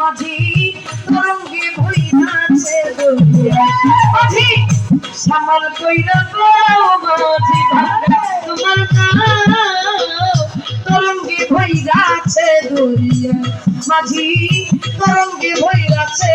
মাঝি তরঙ্গে ভইরাছে দরিয়া মাঝি সামাল কইরা গো মাঝি তোমার নাম তরঙ্গে ভইরাছে দরিয়া মাঝি তরঙ্গে ভইরাছে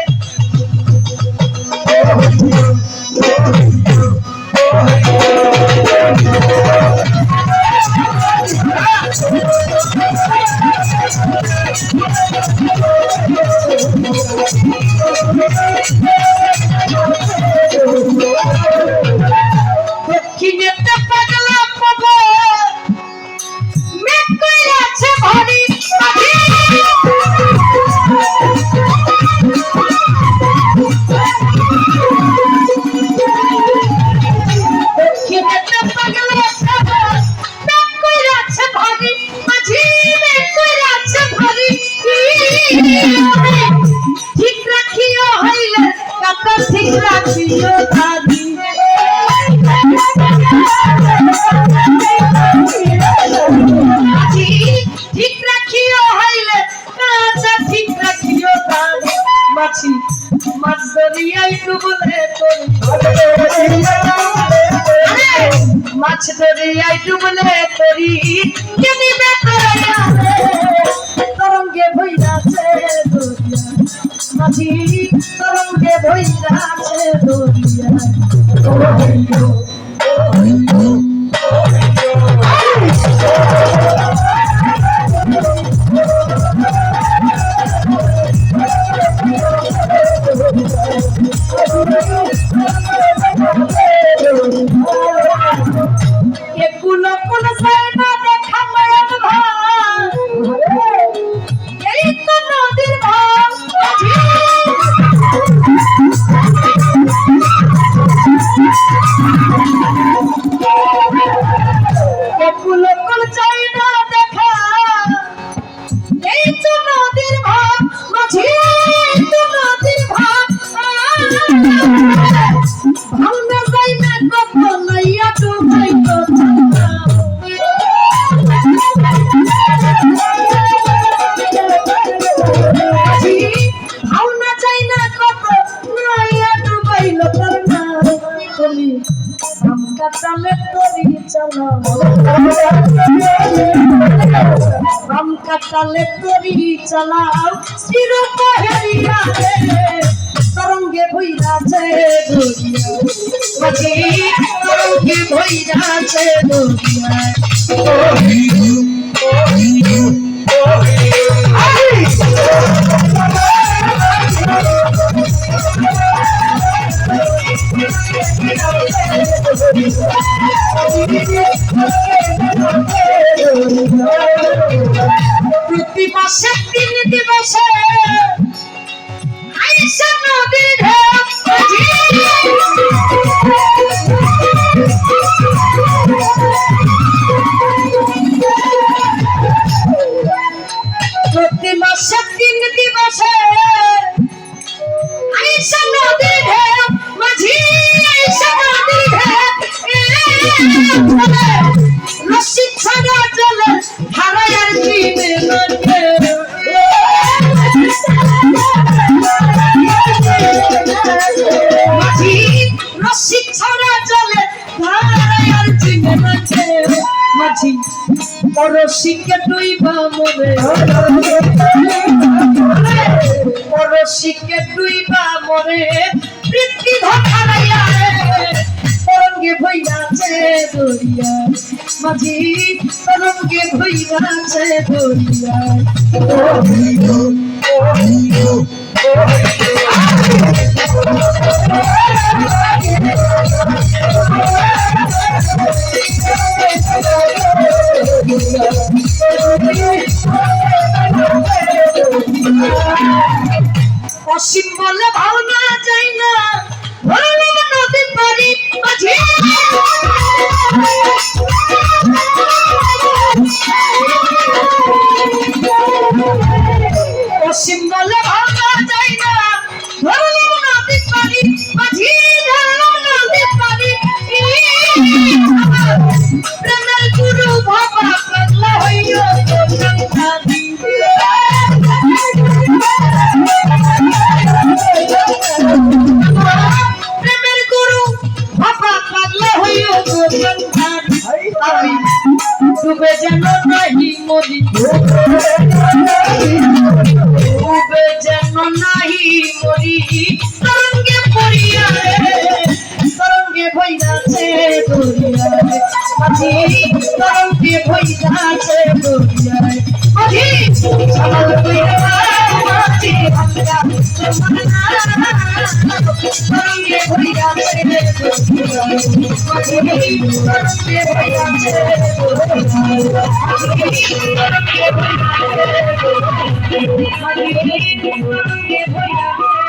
দক্ষিণেতে পাগলা পাবে মেঘ কইরাছে ভারী দক্ষিণেতে পাগলা পাবে মেঘ কইরাছে ভারী মাঝি মেঘ কইরাছে ভারী ঠিক রাখিও হইলে কাকা ঠিক রাখিও দাদি ঠিক রাখিও হইলে কাকা ঠিক রাখিও দাদি মাছি মাছ দরিয়ায় ডুবলে মাছ দরিয়ায় ডুবলে করি কেনি বেতরিয়া তরঙ্গে ভইরাছে দরিয়া মাঝি তরঙ্গে ভইরাছে দরিয়া এগুলো কোন সাইনা দেখা মায়ার ভাই এই তো নদীর ভাই এগুলো কোন সাইনা দেখা এই তো নদীর ভাই মাঝি তো নদীর ভাই ভাঙনা যাই না কত লইয়া ডুবাই ভাঙনা যাই না কত লইয়া ডুবাইল তোর না তুমি আমকা চালে তোরি চালাও আমকা চালে তোরি চালাও চির পহেরিয়া তরঙ্গে ভইরাছে দরিয়া মাঝি তরঙ্গে ভইরাছে দরিয়া প্রতি মাসে 3 দিবসে আইসা নদীর ঢেউ প্রতি মাসে 3 দিবসে আইসা নদীর ঢেউ মাঝি আইসা নদীর ঢেউ রশি ছাড়া চলে হারায়ার কিনে নদে মাঝি রশি ছাড়া চলে হারায়ার কিনে নদে মাঝি পরশিকে ডুইবা মরে পরশিকে ডুইবা মরে বৃত্তি ধরাইয়া তরঙ্গে ভইরাছে দরিয়া মাঝি তরঙ্গে ভইরাছে দরিয়া অসীম বলে ভাবনা যায় না ধরলাম নদী পারি মাঝি অসীম বলে ভাবনা যায় না ধরলাম নদী পারি মাঝি ধরলাম নদী পারি প্রেমের গুরু বাবা পাগলা হইয়া আমি ডুবে যেন নাহি মরি ডুবে যেন নাহি মরি তরঙ্গে পড়িয়া তরঙ্গে বইদাছে দরিয়ায় মাঝি তরঙ্গে বইদাছে দরিয়ায় মাঝি সামাল কইরা মাঝি আমরা তরঙ্গে বইদাছে দরিয়ায় মাঝি তরঙ্গে বইদাছে দরিয়ায় মাঝি তরঙ্গে বইদাছে